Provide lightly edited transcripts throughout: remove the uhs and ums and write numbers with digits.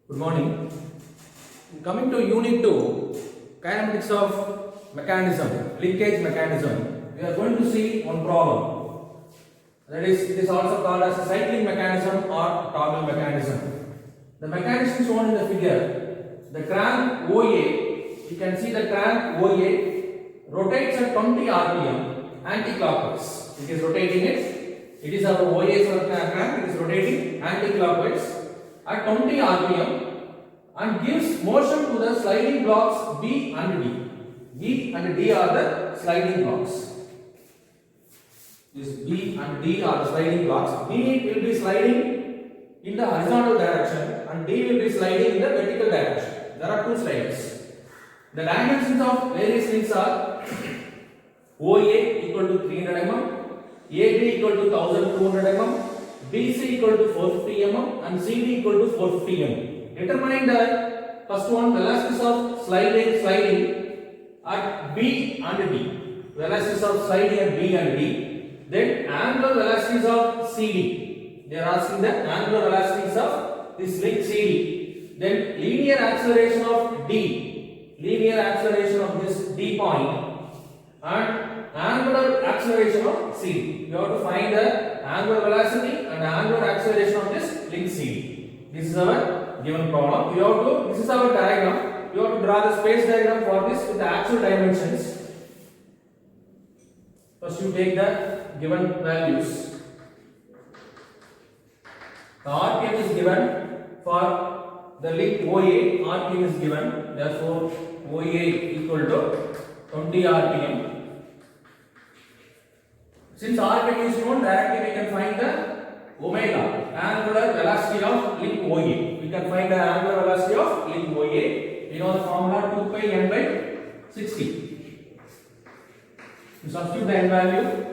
Good morning. Coming to Unit 2, Kinematics of Mechanism, Linkage Mechanism, we are going to see one problem. That is, it is also called as a cycling mechanism or toggle mechanism. The mechanism shown in the figure, the crank OA, you can see the crank OA rotates at 20 rpm anti-clockwise. It is rotating it is our OA crank, it is rotating anti-clockwise at 20 rpm and gives motion to the sliding blocks B and D. B and D are the sliding blocks. This B and D are the sliding blocks. B will be sliding in the horizontal direction and D will be sliding in the vertical direction. There are two slides. The dimensions of various links are OA equal to 300 mm, AB equal to 1200 mm, BC equal to 450 mm and CD equal to 450 mm. Determine the first one, velocities of sliding at B and D. Velocities of sliding at B and D. Then angular velocities of CD. They are asking the angular velocities of this link CD. Then linear acceleration of D. Linear acceleration of this D point. And angular acceleration of CD. You have to find the angular velocity and angular acceleration of this link CD. This is our given problem. This is our diagram. You have to draw the space diagram for this with the actual dimensions. First you take the given values. The RPM is given for the link OA. RPM is given. Therefore, OA equal to 20 RPM. Since RPM is known, directly we can find the omega, angular velocity of link OA. We can find the angular velocity of link OA. We know the formula 2 pi n by 60. You substitute the n value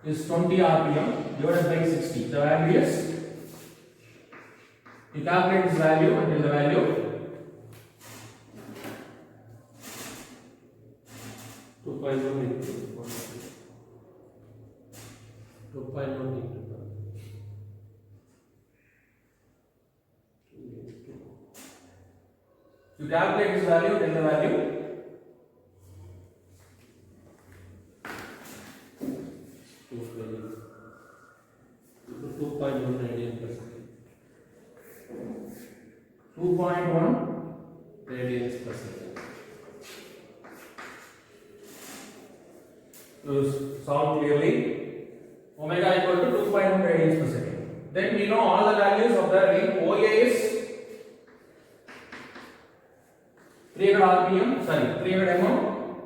is 20 rpm divided by 60. The value is, you calculate this value until the value 2.1 into 2.1 into you calculate this value, then the value 2.1 radians 2.1 radians per second. To solve clearly, omega equal to 2.1 radians per second. Then we know all the values of the link OA is 300 mm,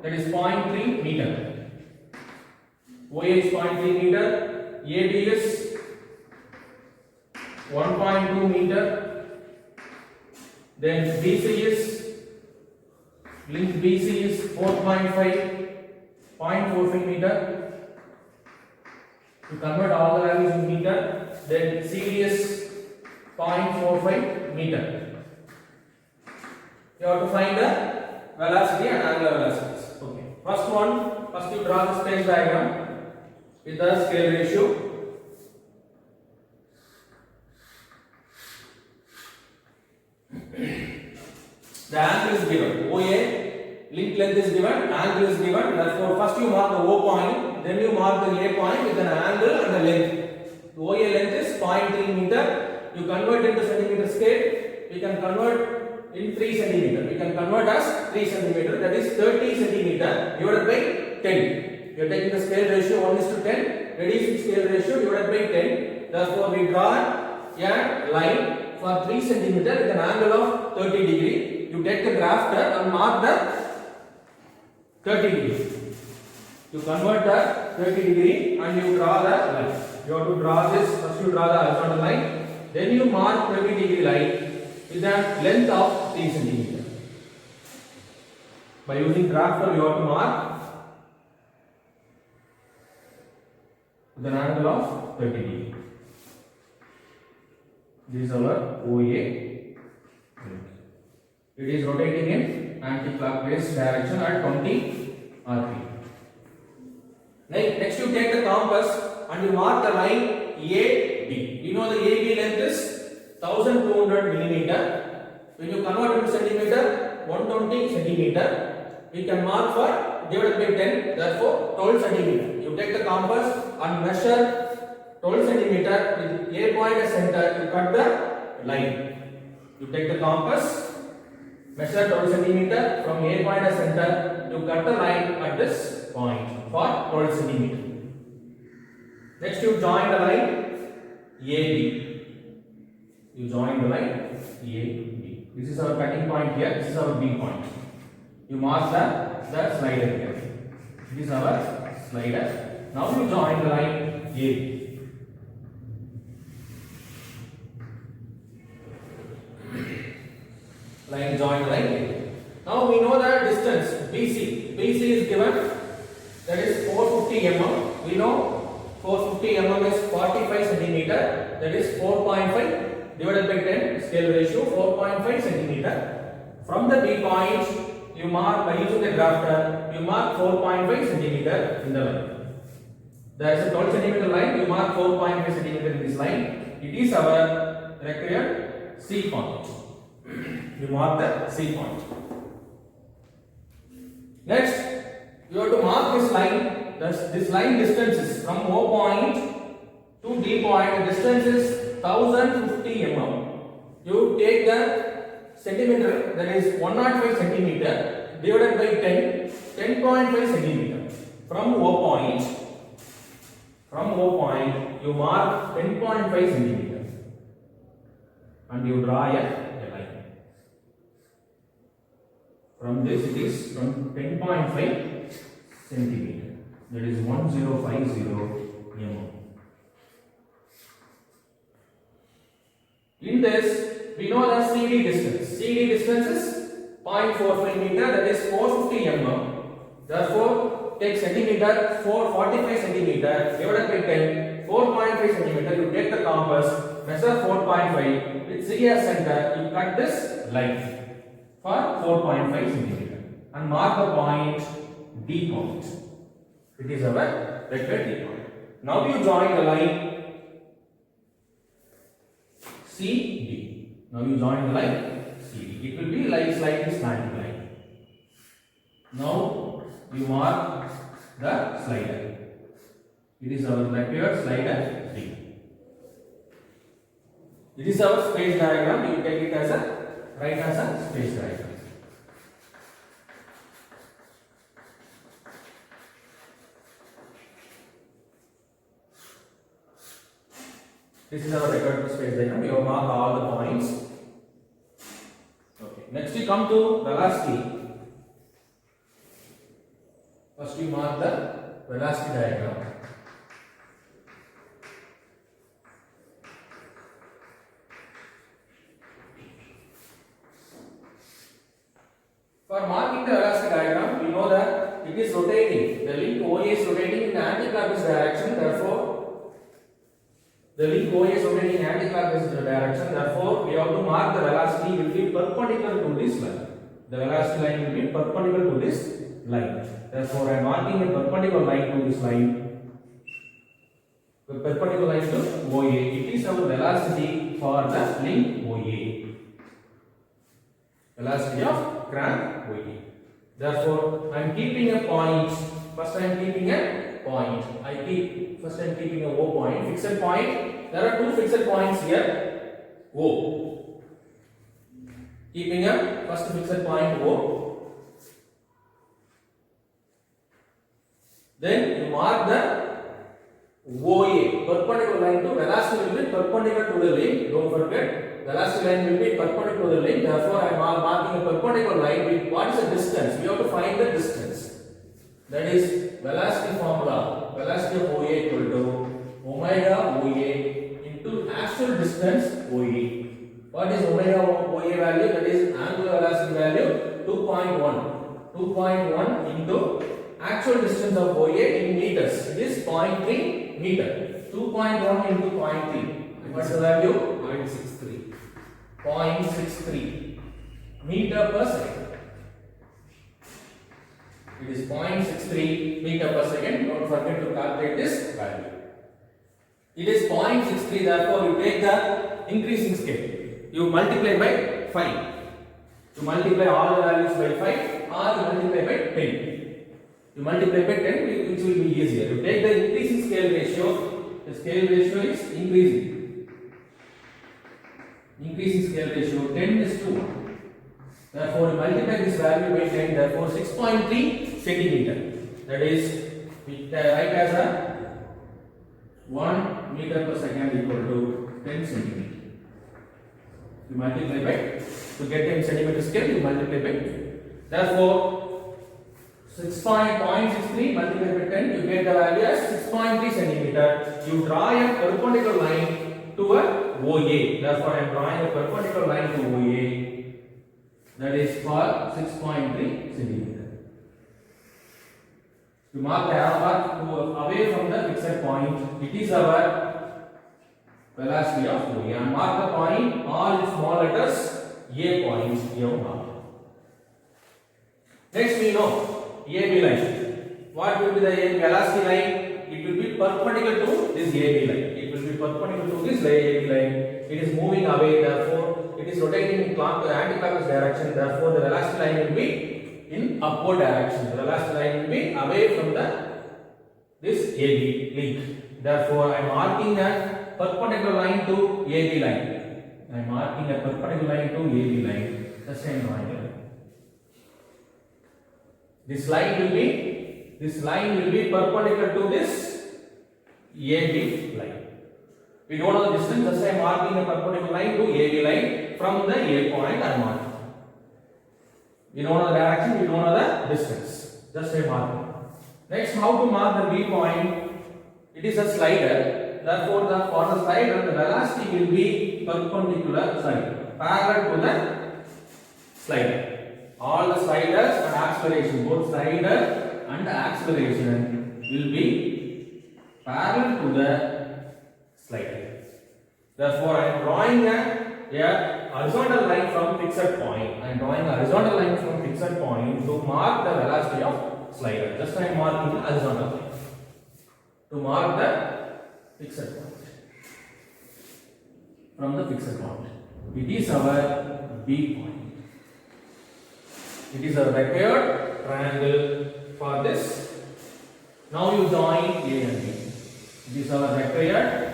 that is 0.3 meter. OA is 0.3 meter, AB is 1.2 meter, then BC is, link BC is 0.45 meter. To convert all the values in meter, then CD is 0.45 meter. You have to find the velocity and angular velocities. Okay. First you draw the space diagram with the scale ratio. The angle is given. OA, link length is given, angle is given. Therefore, first you mark the O point, then you mark the A point with an angle and a length. The OA length is 0.3 meter. You convert into centimeter scale. We can convert in 3 centimeter. We can convert as 3 centimeter. That is 30 centimeter divided by 10. You are taking the scale ratio 1:10. Reducing scale ratio divided by 10. Therefore, we draw a line for 3 centimeter with an angle of 30 degree. You take the drafter and mark the 30 degree. You convert the 30 degree and you draw the line. You have to draw this. First you draw the horizontal line. Then you mark 30 degree line with a length of 3 centimeter. By using drafter, you have to mark with an angle of 30 degree. This is our OA. It is rotating in anti-clockwise direction at 20 rpm. Next you take the compass and you mark the line AB. We know the AB length is 1200 millimeter. When you convert it to centimeter, 120 centimeter. We can mark for divided by 10, therefore 12 centimeter. You take the compass and measure 12 centimeter with A point as center to cut the line. You take the compass, measure 12 centimeter from A point as center to cut the line at this point for 12 centimeter. Next you join the line AB. You join the line AB. This is our cutting point here. This is our B point. You mark the slider here. This is our slider. Now you join the line AB. Join the line AB. Now we know the distance BC. BC is given, that is 450 mm. We know 450 mm is 45 centimeter. That is 4.5 divided by 10, scale ratio 4.5 centimeter. From the B point, you mark by using the drafter, you mark 4.5 centimeter in the line. There is a 12 centimeter line, you mark 4.5 centimeter in this line. It is our required C point. You mark the C point. Next, you have to mark this line. This line distance is from O point to D point. The distance is 1050 mm. You take the centimeter, that is 105 centimeter divided by 10, 10.5 centimeter. From O point, you mark 10.5 centimeter and you draw a line. From this it is from 10.5 centimeter. That is 1050 mm. In this, we know the CD distance. CD distance is 0.45 meter, that is 450 mm. Therefore, take centimeter, 445 centimeter divided by 10, 4.5 centimeter. You take the compass, measure 4.5 with C as center. You cut this line for 4.5 centimeter and mark the point D point. It is our required D point. Now you join the line CD. Now you join the line CD. It will be like slightly slanting line. Now you mark the slider. It is our required slider D. It is our space diagram. You take it as write as a space diagram. This is our required space diagram. You mark all the points. Okay. Next we come to velocity. First we mark the velocity diagram. For marking the velocity diagram, we know that it is rotating. The link OA is rotating in the anti-clockwise direction. Therefore, the link OA is rotating in anti-clockwise direction. Therefore, we have to mark the velocity will be perpendicular to this line. The velocity line will be perpendicular to this line. Therefore, I am marking a perpendicular line to this line. The perpendicular line to OA. It is our velocity for the link OA. Velocity of crank OA. Therefore, I am keeping a point. First, I am keeping a point. First, I am keeping a O point, fixed point. There are two fixed points here. O. Keeping a first fixed point O. Then you mark the OA, perpendicular line to velocity will be perpendicular to the lane. Don't forget, velocity line will be perpendicular to the lane. Therefore, I am marking a perpendicular line with what is the distance? We have to find the distance. That is velocity formula. Velocity of OA equal to omega OA into actual distance OA. What is omega OA value? That is angular velocity value 2.1. 2.1 into actual distance of OA in meters. It is 0.3 meter. 2.1 into 0.3. What is the value? 0.63. 0.63 meter per second. It is 0.63 meter per second. Don't forget to calculate this value. It is 0.63, therefore you take the increasing scale. You multiply by 5. You multiply all the values by 5 or you multiply by 10. You multiply by 10, which will be easier. You take the increasing scale ratio. The scale ratio is increasing. Increasing scale ratio 10 is to 1. Therefore, you multiply this value by 10. Therefore, 6.3 centimeter. That is, we write as a 1 meter per second equal to 10 centimeter. You multiply by, to get 10 centimeter scale, you multiply by 2. Therefore, 6.63 multiplied by 10, you get the value as 6.3 centimeter. You draw a perpendicular line to a OA. Therefore, I am drawing a perpendicular line to OA. That is for 6.3 centimeter. You mark the arrow mark away from the fixed point. It is our velocity of OA. And mark the point, all small letters, A point, you mark. Next we know AB line. What will be the velocity line? It will be perpendicular to this AB line. It will be perpendicular to this AB line. It is moving away, therefore it is rotating in anti-clockwise direction. Therefore, the velocity line will be in upward direction. The velocity line will be away from this AB link. Therefore, I am marking a perpendicular line to AB line. I am marking a perpendicular line to AB line. Just I am drawing it. This line will be perpendicular to this AB line. We don't know the distance, just I am marking a perpendicular line to AB line from the A point I am marking. We don't know the direction, we don't know the distance. Just I am marking. Next, how to mark the B point? It is a slider. Therefore, for the slider, the velocity will be perpendicular parallel to the slider. All the sliders and acceleration, both slider and acceleration will be parallel to the slider. Therefore, I am drawing a horizontal line from fixed point. I am drawing a horizontal line from fixed point to mark the velocity of slider. Just I am marking the horizontal line to mark the fixed point from the fixed point. It is our B point. It is a required triangle for this. Now you join A and B. It is our required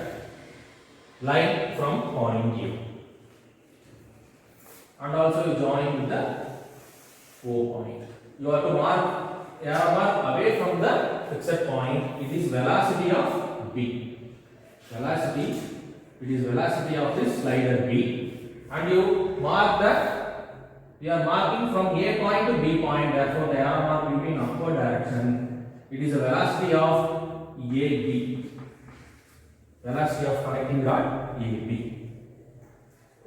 line from point A. And also you join with the O point. You have to mark arrow mark away from the fixed point. It is velocity of B. Velocity. It is velocity of this slider B. And you mark the. We are marking from A point to B point, therefore the arrow mark will be in upward direction. It is a velocity of AB. Velocity of connecting rod AB.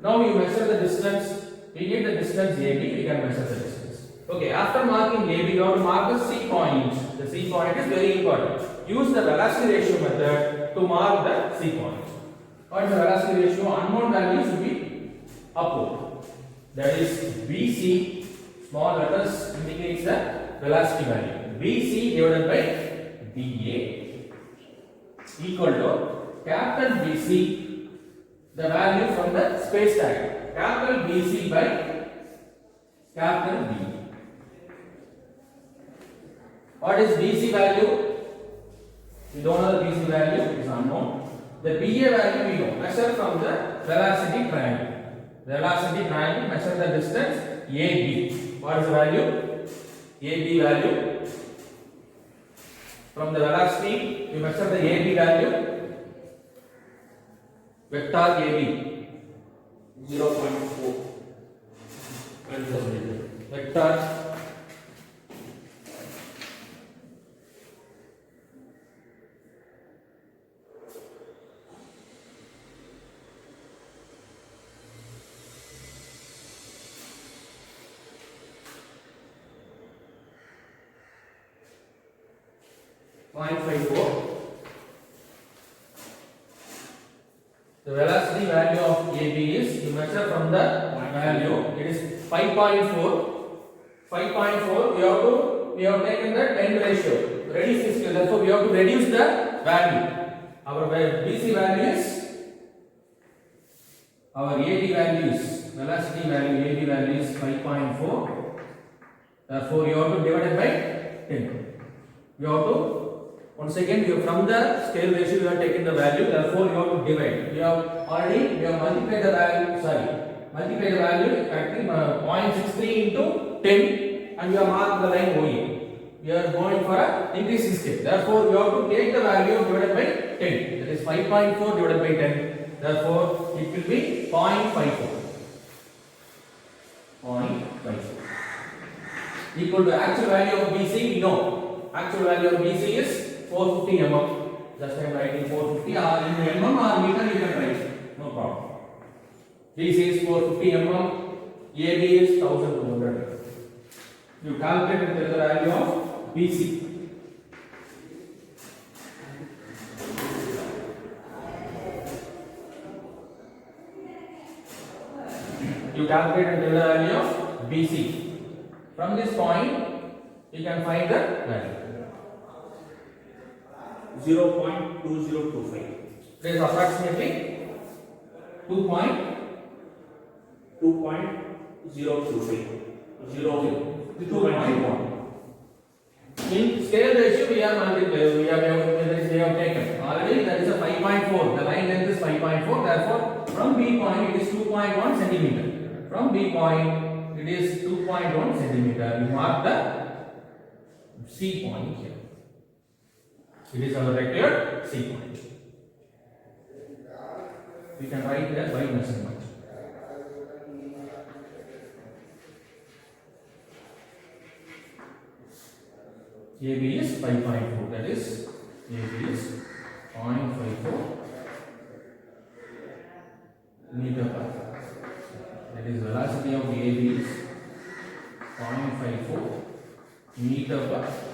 Now we measure the distance. We need the distance AB, we can measure the distance. Okay, after marking AB, we have to mark the C point. The C point is very important. Use the velocity ratio method to mark the C point. What is the velocity ratio? Unknown value should be upward. That is BC, small letters indicates the velocity value. BC divided by BA equal to capital BC, the value from the space diagram. Capital BC by capital B. What is BC value? We don't know the BC value, it is unknown. The BA value we know. Measure from the velocity triangle. Velocity triangle, measure the distance AB. What is the value? AB value. From the velocity, you measure the AB value. Vector AB 0.4. Vector the velocity value of AB is, you measure from the value, it is 5.4. 5.4, we have taken the 10 ratio. Reduce this, therefore we have to reduce the value. our BC value is, our AD value is, velocity value AD value is 5.4. Therefore, you have to divide it by 10. You have to, once again, you from the scale ratio you have taken the value. Therefore, you have to divide. We have already multiplied the value. Multiply the value at 0.63 into 10, and you have marked the line OA. We are going for a increasing scale. Therefore, you have to take the value divided by 10. That is 5.4 divided by 10. Therefore, it will be 0.54. 0.54. Equal to actual value of BC, we know. Actual value of BC is 450 mm. Just I am writing 450, or in mm or meter you can write. No problem. BC is 450 mm. AB is 1200. You calculate and tell the value of BC. You calculate and tell the value of BC. From this point, you can find the value. 0.2025. There is approximately 2.025. 2.1. In scale ratio, we have taken. Already that is a 5.4. The line length is 5.4. Therefore, from B point it is 2.1 centimeter. From B point it is 2.1 centimeter. We mark the C point here. It is our required C point. We can write there by measurement. AB is 5.4. That is AB is 0.54 meter per second. That is velocity of AB is 0.54 meter per second.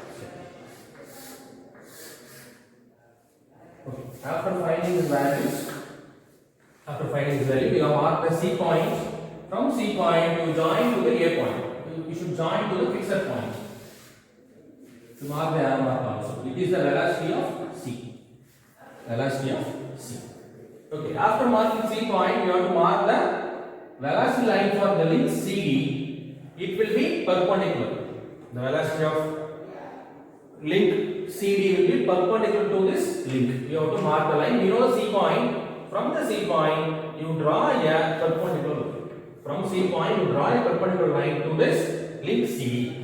Okay. After finding the values, we have marked the C point. From C point, you join to the A point. You should join to the fixed point. To mark the arrow mark also. It is the velocity of C. Velocity of C. Okay. After marking C point, you have to mark the velocity line for the link CD. It will be perpendicular. The velocity of link CD will be perpendicular to this link. You have to mark the line. You know C point. From the C point, you draw a perpendicular line. From C point, you draw a perpendicular line to this link CD.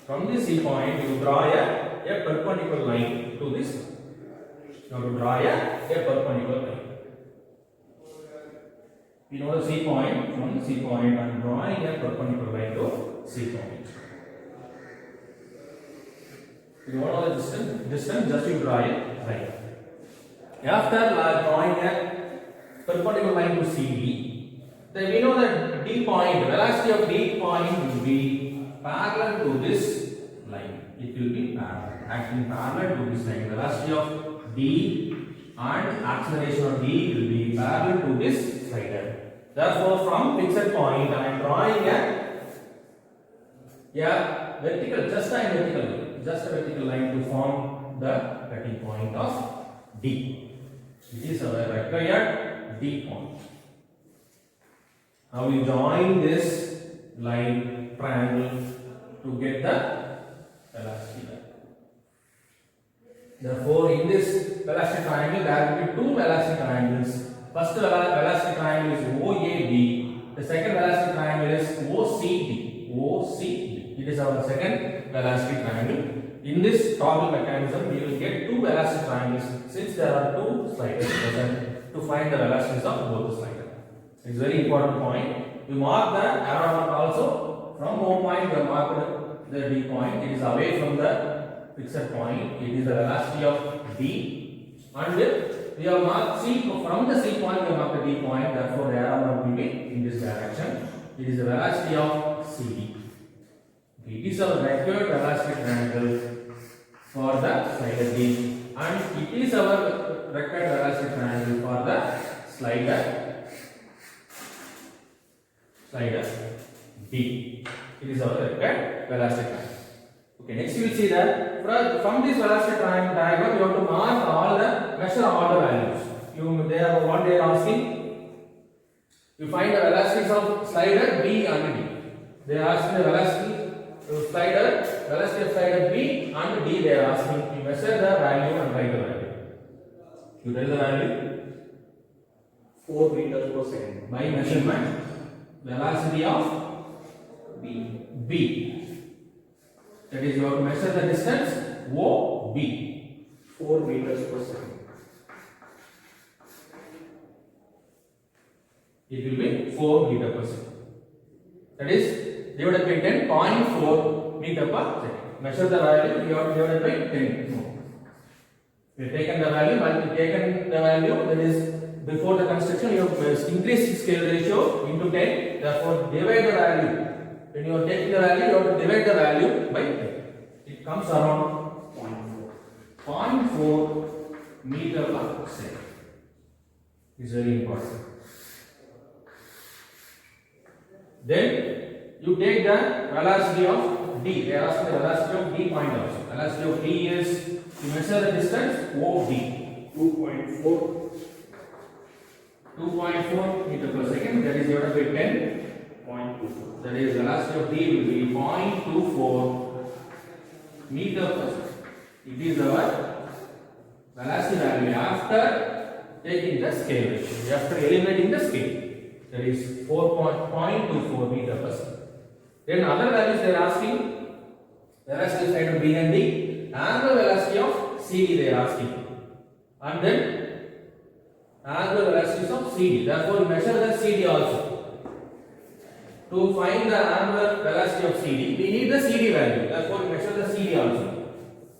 From this C point, you draw a perpendicular line to this. You have to draw a perpendicular line. You know the C point. From the C point, I am drawing a perpendicular line to C point. You don't know the distance, just you draw a line. After drawing a perpendicular line to CD, then we know that D point, the velocity of D point will be parallel to this line. It will be parallel, acting parallel to this line. Velocity of D and acceleration of D will be parallel to this slider. Therefore, from fixed point, I am drawing a vertical, just a vertical line to form the cutting point of D. It is our required D point. Now we join this line triangle to get the velocity. Therefore, in this velocity triangle, there will be two velocity triangles. First velocity triangle is OAB. The second velocity triangle is OCD. OCD. It is our second velocity triangle. In this toggle mechanism, we will get two velocity triangles since there are two sliders present to find the velocities of both the sliders. It is very important point. You mark the arrow mark also. From O point, you have marked the D point. It is away from the fixed point. It is the velocity of D. And we have marked C. From the C point, we have marked the D point. Therefore, the arrow mark will be in this direction. It is the velocity of CD. It is our required velocity triangle for the slider D, and it is our required velocity triangle for the slider D. It is our required velocity triangle. Okay, next you will see that from this velocity diagram you have to mark all the measure all the values. What they are asking, you find the velocities of slider B and D. They are asking the velocity of slider B and D. They are asking you measure the value and write the value. You tell the value 4 meters per second. by measurement velocity of B. That is, you have to measure the distance OB. 4 meters per second. It will be 4 meter per second. That is divided by 10.4 meter per second. Measure the value, you have to divide by 10. No. We have taken the value, that is before the construction, you have increased the scale ratio into 10. Therefore, divide the value. When you are taking the value, you have to divide the value by 10. It comes around 0.4 meter per second. It's very important. Then you take the velocity of D. They ask the velocity of D point also. Velocity of D is, you measure the distance OD. 2.4 meter per second. That is divided by 10.24. That is velocity of D will be 0.24 meter per second. It is our velocity value after taking the scale ratio, after eliminating the scale. That is 4.24 meter per second. Then other values they are asking, velocity of side of B and D, angular velocity of CD they are asking, and then angular velocities of CD. Therefore, we measure the CD also. To find the angular velocity of CD, we need the CD value. Therefore, we measure the CD also.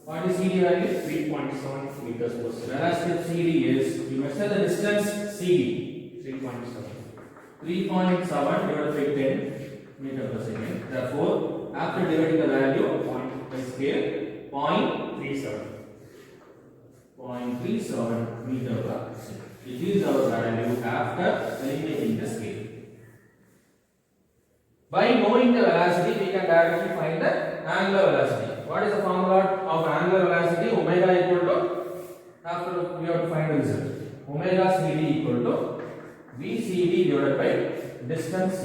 What is CD value? 3.7 meters per second. Velocity of CD is, you measure the distance CD. 3.7 divided by 10 meter per second. Therefore, after dividing the value by scale, 0.37 meter per second. It is our value after eliminating the scale. By knowing the velocity, we can directly find the angular velocity. What is the formula of angular velocity? Omega equal to, after we have to find the result. Omega CD equal to VCD divided by distance C.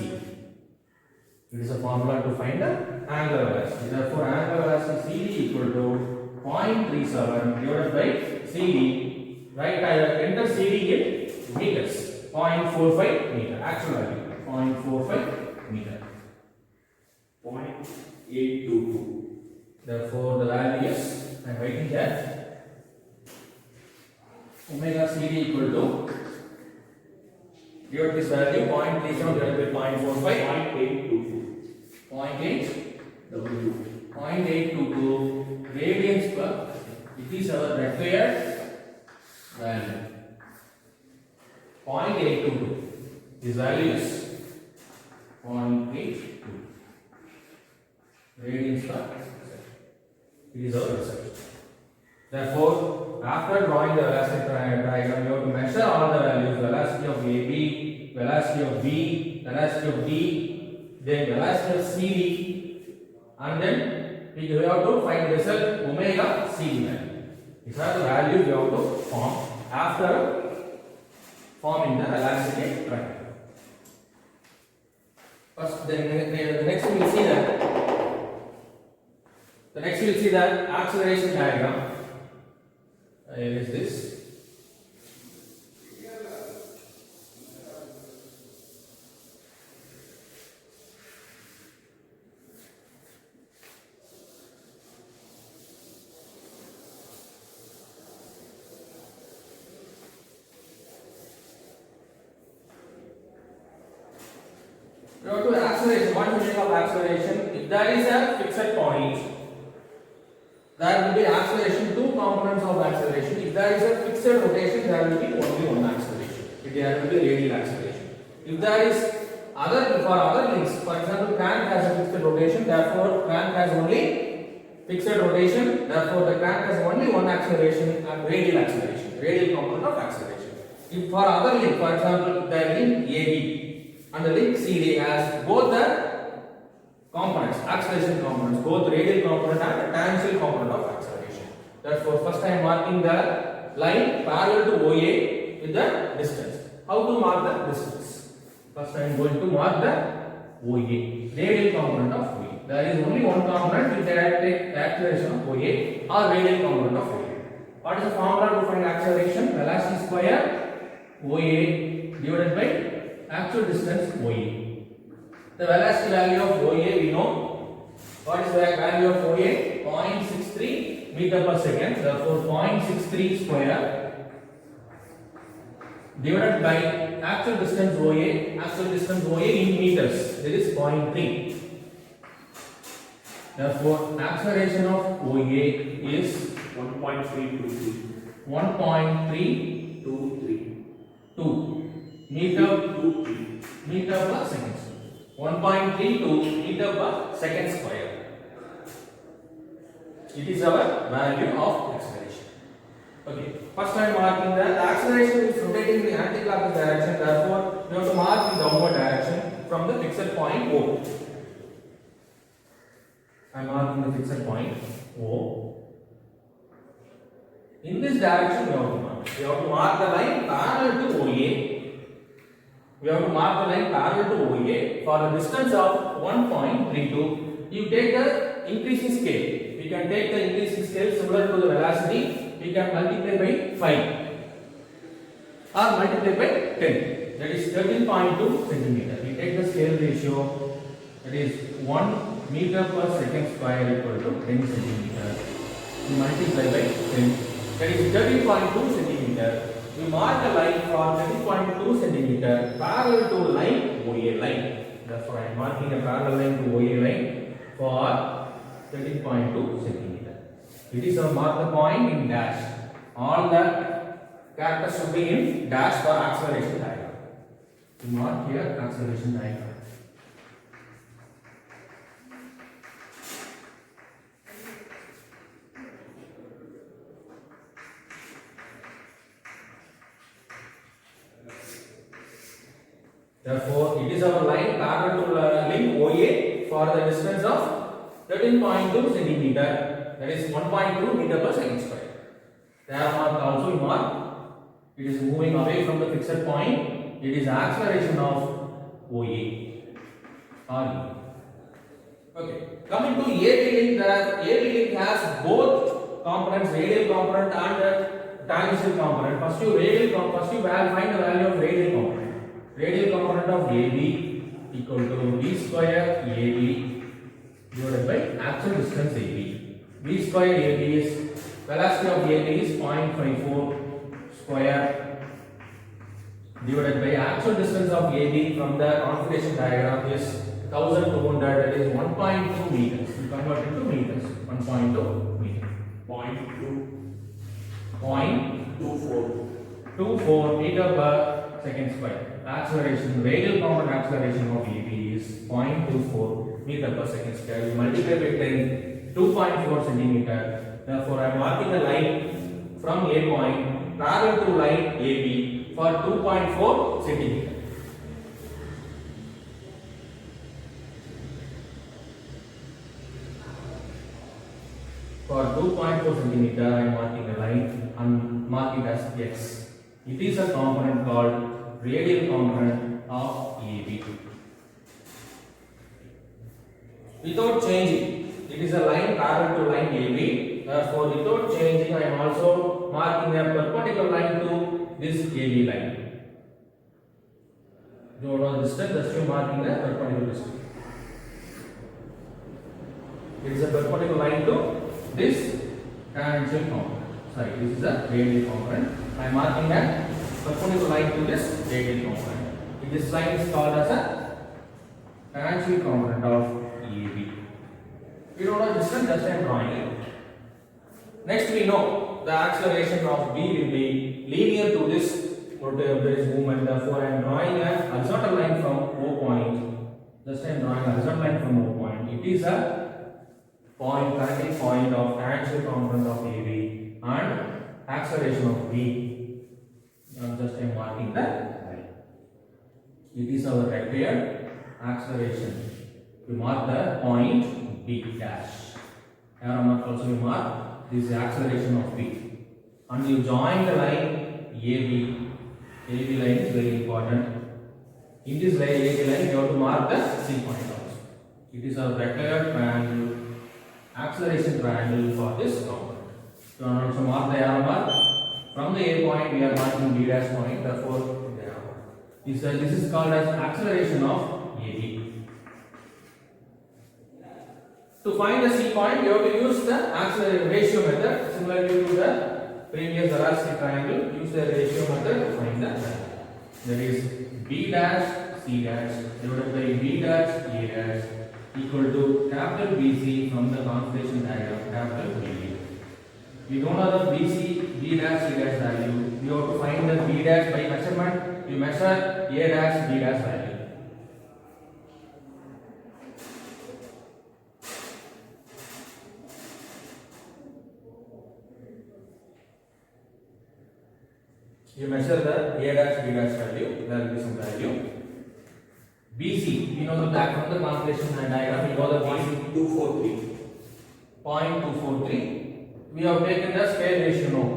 It is a formula to find the angular velocity. Therefore, angular velocity CD equal to 0.37 divided by CD. Right, I enter CD in meters. 0.45 meter. Actual value 0.45 meter. 0.822. Therefore, the value is, I am writing that omega CD equal to, give this value 0.37 divided by 0.45. 0.822 radians per. It is our required value. 0.822. This value is 0.82 radians per. It is our result. Therefore, after drawing the velocity diagram, you have to measure all the values: velocity of AB, velocity of B, velocity of D, then velocity of CD, and then you have to find the result omega CD value. These are the values you have to form after forming the velocity triangle. First, then the next we will see that. The next you will see the acceleration diagram. Here is this. We go to acceleration. What is the meaning of acceleration? If there is a fixed point, there will be acceleration, two components of acceleration. If there is a fixed rotation, there will be only one acceleration. There will be radial acceleration. If there is for other links, for example, crank has a fixed rotation, therefore crank has only fixed rotation, therefore the crank has only one acceleration and radial acceleration, radial component of acceleration. If for other link, for example, the link AB and the link CD has both the components, acceleration components, both radial component and tangential component of acceleration. Therefore, first I am marking the line parallel to OA with the distance. How to mark the distance? First I am going to mark the OA, radial component of OA. There is only one component, we can take the acceleration of OA or radial component of OA. What is the formula to find acceleration? Velocity square OA divided by actual distance OA. The velocity value of OA we know. What is the value of OA? 0.63 meter per second. Therefore, 0.63 square divided by actual distance OA. Actual distance OA in meters. That is 0.3. Therefore, acceleration of OA is 1.323. 1.322 meter per second. 1.32 meter per second square. It is our value of acceleration. Okay. First I am marking that the acceleration is rotating in the anti-clockwise direction. Therefore, we have to mark in downward direction from the fixed point O. I am marking the fixed point O. In this direction, we have to mark. We have to mark the line parallel to OA. We have to mark the line parallel to OA for the distance of 1.32. You take the increasing scale. We can take the increasing scale similar to the velocity. We can multiply by 5 or multiply by 10. That is 13.2 centimeter. We take the scale ratio. That is 1 meter per second square equal to 10 centimeter. We multiply by 10. That is 13.2 centimeter. We mark a line for 13.2 centimeter parallel to line OA line. Therefore, I am marking a parallel line to OA line for 13.2 centimeter. It is a mark the point in dash. All the characters should be in dash for acceleration diagram. We mark here acceleration diagram. Therefore, it is our line parallel to line OA for the distance of 13.2 centimeter. That is 1.2 meter per second square. There mark also we mark. It is moving away from the fixed point. It is acceleration of OA. Okay. Coming to AB link, the AB link has both components, radial component and tangential component. First you find the value of radial component. Radial component of AB equal to B square AB divided by actual distance AB. B square AB is velocity of AB is 0.54 square divided by actual distance of AB from the configuration diagram is 1200, that is 1.2 meters. We convert it to meters. 1.2 meter. 0.24 meter per second square. Acceleration, radial component acceleration of AB is 0.24 meter per second square. We multiply by 10, 2.4 centimeter. Therefore, I am marking a line from A point parallel to line AB for 2.4 centimeter. For 2.4 centimeter, I am marking a line and mark it as X. It is a component called radial component of AB. Without changing, it is a line parallel to line AB. Therefore, without changing, I am also marking a perpendicular line to this AB line. You know the distance, just you marking a perpendicular distance. It is a perpendicular line to this tangential component. Sorry, this is a radial component. I am marking a perpendicular line to this radial component. This line is called as a tangential component of AB. We don't know distance, just I am drawing it. Next, we know the acceleration of B will be linear to this movement. Therefore, I am drawing a horizontal line from O point. Just I am drawing a horizontal line from O point. It is a connecting point of tangential component of AB and acceleration of B. Just I am marking that line. It is our required acceleration you mark the point B dash. Arrow mark also you mark this is the acceleration of B. And you join the line AB. AB line is very important. In this line AB line you have to mark the C point also. It is a vector triangle, acceleration triangle for this component. So now also mark the arrow mark. From the A point we are marking B dash point, therefore the arrow mark. This is called as acceleration of AB. To find the C point, you have to use the acceleration ratio method. Similarly to the previous velocity triangle, use the ratio method to find the value. That is B dash C dash divided by B dash A dash equal to capital BC from the configuration diagram, capital BD. We don't know the BC, B dash, C dash value. We have to find the B dash by measurement. We measure A dash, B dash value. You measure the A dash, B dash value. There will be some value. BC, we know the back from the configuration diagram. We know the BC 243. 0.243. We have taken the scale ratio now.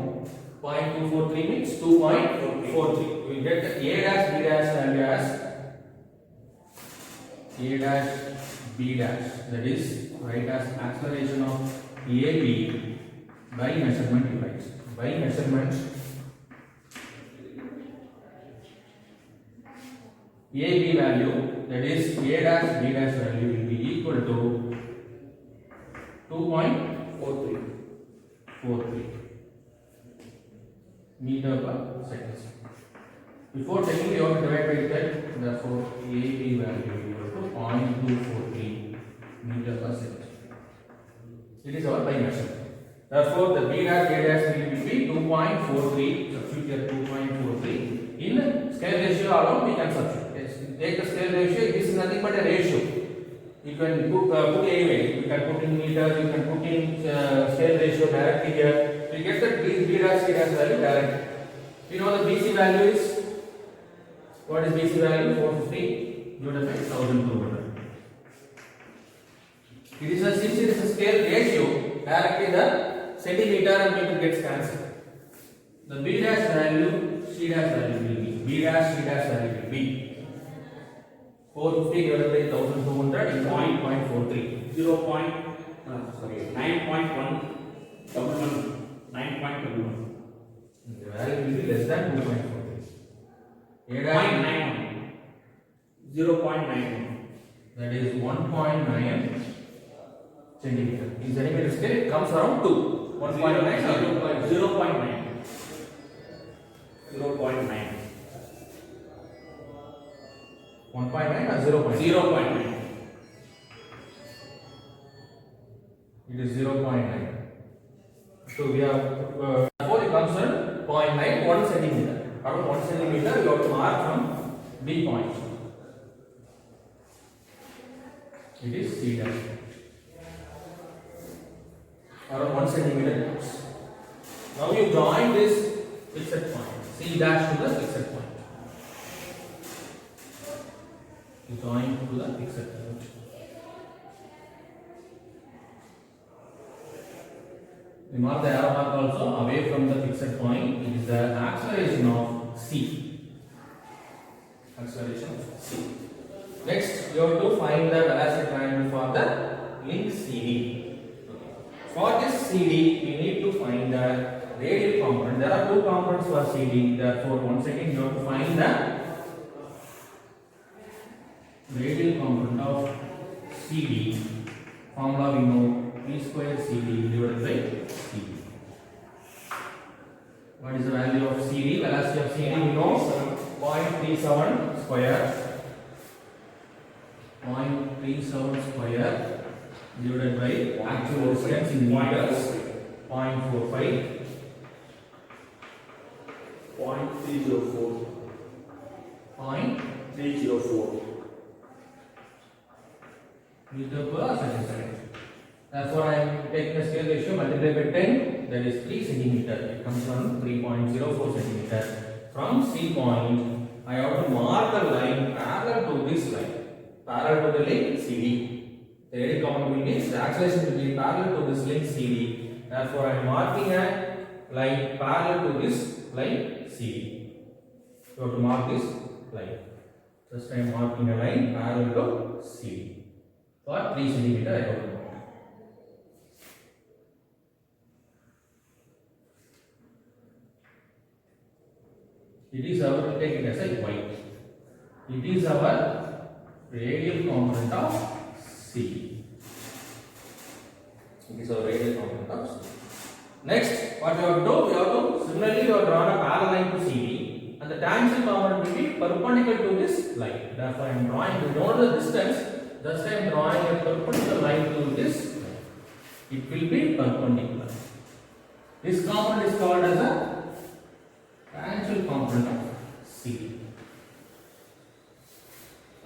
0.243 means 2.43. We get the A dash B dash value as A dash B dash. That is write as acceleration of AB by measurement device. By measurement AB value, that is A dash B dash value will be equal to 2.43 meter per second. Before taking you have to divide by that, therefore AB value equal to 0.243 meter per second. It is our by measurement. Therefore the B dash A dash will be 2.43. Substitute here 2.43. In scale ratio alone we can substitute. Take the scale ratio. This is nothing but a ratio. You can put anyway. You can put in meters. You can put in scale ratio directly here. You get the B dash C dash value directly. You know the BC value is, what is BC value? 450 divided by 1200. It is since it is a scale ratio, directly the centimeter and meter gets cancelled. The B dash value, C dash value will be B dash C dash value will be 450 divided by 1200 is 0.43. 9.11. The value will be less than 2.43. A dash 0.91. that is 1.9 centimeter. In centimeter scale it comes around 2. 1.9 or 0.9. 0.9. 1.9 or 0.9? 0.9. It is 0.9. So we have therefore it comes at 0.9, 1 centimeter. Around 1 centimeter you have to mark from B point. It is C dash. Around 1 centimeter. Now you join this fixed point. C dash to the fixed point. You join to the fixed point. We mark the arrow mark also away from the fixed point. It is the acceleration of C. Acceleration of C. Next, you have to find the velocity triangle for the link CD. For this CD, we need to find the radial component. There are two components for CD. Therefore, once again, you have to find the radial component of CD. Formula we know. P square CD divided by CD. What is the value of CD? Velocity of CD we know 0.37 square. 0.37 square divided by actual distance in meters 0.45. 0.304. 0.304 meter per second. Therefore, I am taking the scale ratio multiplied by 10, that is 3 centimeter. It comes from 3.04 centimeter. From C point, I have to mark a line parallel to this line, parallel to the link CD. The AD component means the acceleration will be parallel to this length CD. Therefore, I am marking a line parallel to this line CD. You have to mark this line. Just I am marking a line parallel to CD for 3 cm. I have to mark. It is our, take it as a y. It is our radial component of C. It is our radial component of C. Next, what you have to do? You have to similarly you have drawn a parallel line to CD, and the tangential component will be perpendicular to this line. Therefore, I am drawing. You know the distance. Just I am drawing a perpendicular line to this line. It will be perpendicular. This component is called as a tangential component of C.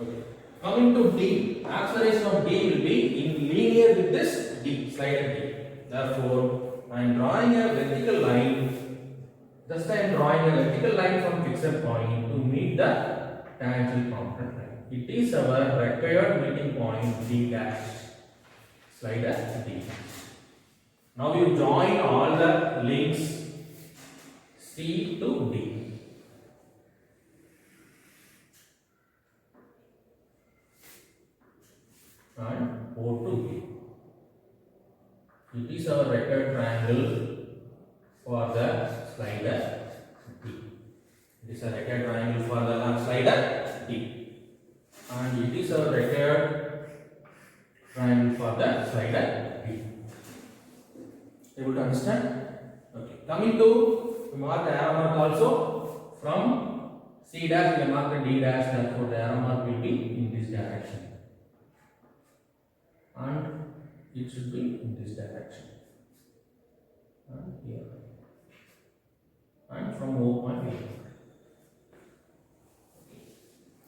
Okay. Coming to D, acceleration of D will be in linear with this D, slider D. Therefore, I am drawing a vertical line. Just I am drawing a vertical line from fixed point to meet the tangential component line. It is our required meeting point D dash, slider D. Now you join all the links C to D. And O to B. It is our required triangle for the slider D. It is a required triangle for the slider D. And it is our required triangle for the slider B. Able to understand? Okay. Coming to mark the arrow mark also from C dash we mark the D dash. Therefore, the arrow mark will be in this direction. And it should be in this direction, and here, and from O point here.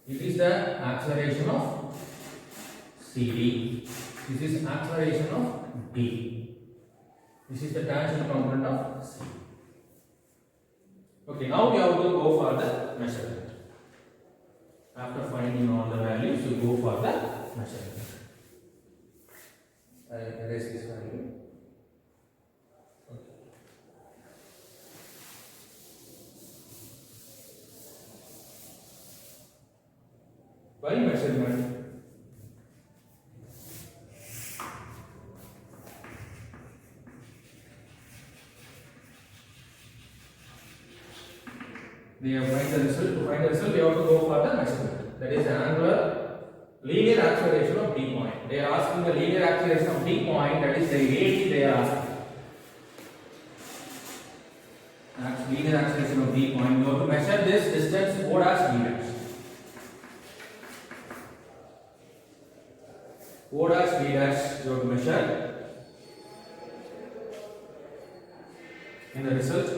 It is the acceleration of CD. This is acceleration of D. This is the tangential component of C. Okay, now we have to go for the measurement. After finding all the values, you go for the measurement. Erase this value. Okay. By measurement, we have find the result. To find the result, we have to go for the measurement. That is angular linear acceleration of D point. They are asking the linear acceleration of D point, that is the AD they are asking. That's linear acceleration of D point. You have to measure this distance O dash D dash. O dash D dash you have to measure in the result.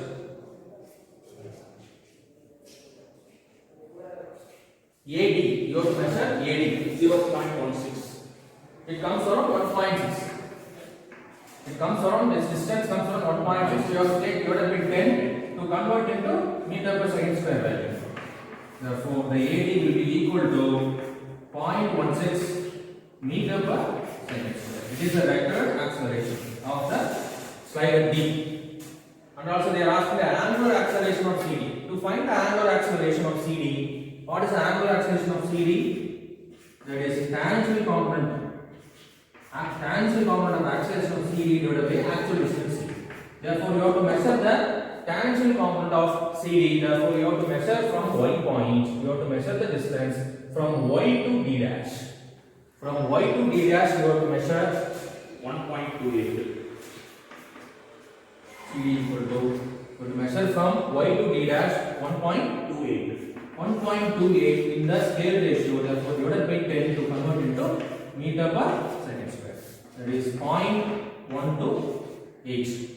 AD, you have to measure AD 0.16. It comes around 1.6. It comes around, this distance comes around 1.6. You have to take divided by 10 to convert into meter per second square value. Therefore, the AD will be equal to 0.16 meter per second square. It is the required acceleration of the slider D. And also they are asking the angular acceleration of CD. To find the angular acceleration of CD, what is the angular acceleration of CD? That is tangential component. Tangential component of acceleration of CD divided by actual distance C. Therefore, you have to measure the tangential component of CD. Therefore, you have to measure from Y point. You have to measure the distance from Y to D dash. From Y to D dash, you have to measure 1.28. CD equal to measure from Y to D dash 1.28. 1.28 in the scale ratio, therefore divided by 10 to convert into meter per second square. That is 0.128.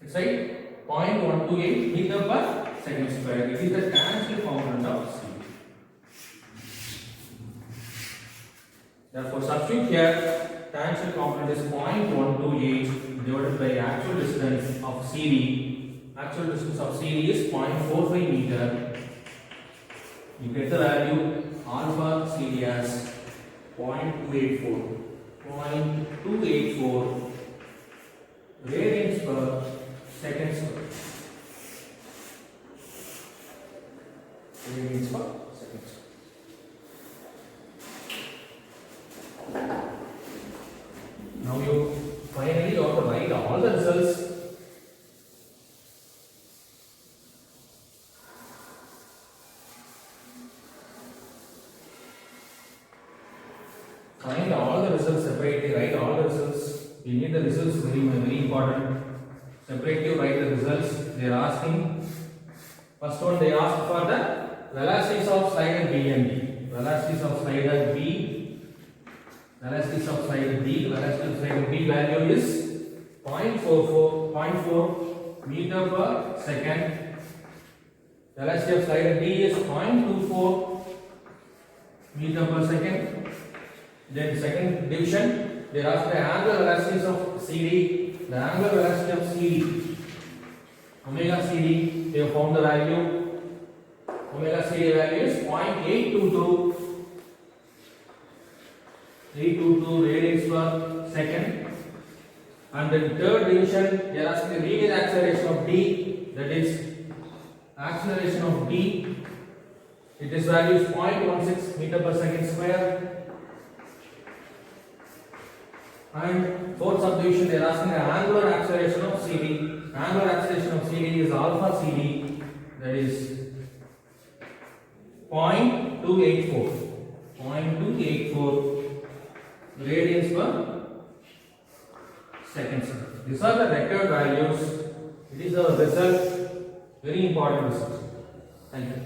It's right? 0.128 meter per second square. It is the tangential component of C. Therefore, substitute here, tangential component is 0.128 divided by actual distance of CD. Actual distance of CD is 0.45 meter. You get the value alpha CD as 0.284. 0.284 radians per second square. Radians per second square. Now you finally have to write all the results. Find all the results separately, write all the results. We need the results, very important. Separately write the results. They are asking. First one they asked for the velocities of slider B and D. Velocities of slider B. Velocities of slider B. Velocity of slider B value is 0.4 meter per second. Velocity of slider D is 0.24 meter per second. Then second division, they ask the angular velocities of CD. The angular velocity of CD, omega CD, they have found the value. Omega CD value is 0.822 radians per second. And then third division, they are asking the linear acceleration of D, that is acceleration of D. Its value is 0.16 meter per second square. And fourth subdivision, they are asking the angular acceleration of CD. Angular acceleration of CD is alpha CD, that is 0.284 radians per second. These are the required values. It is a result, very important result. Thank you.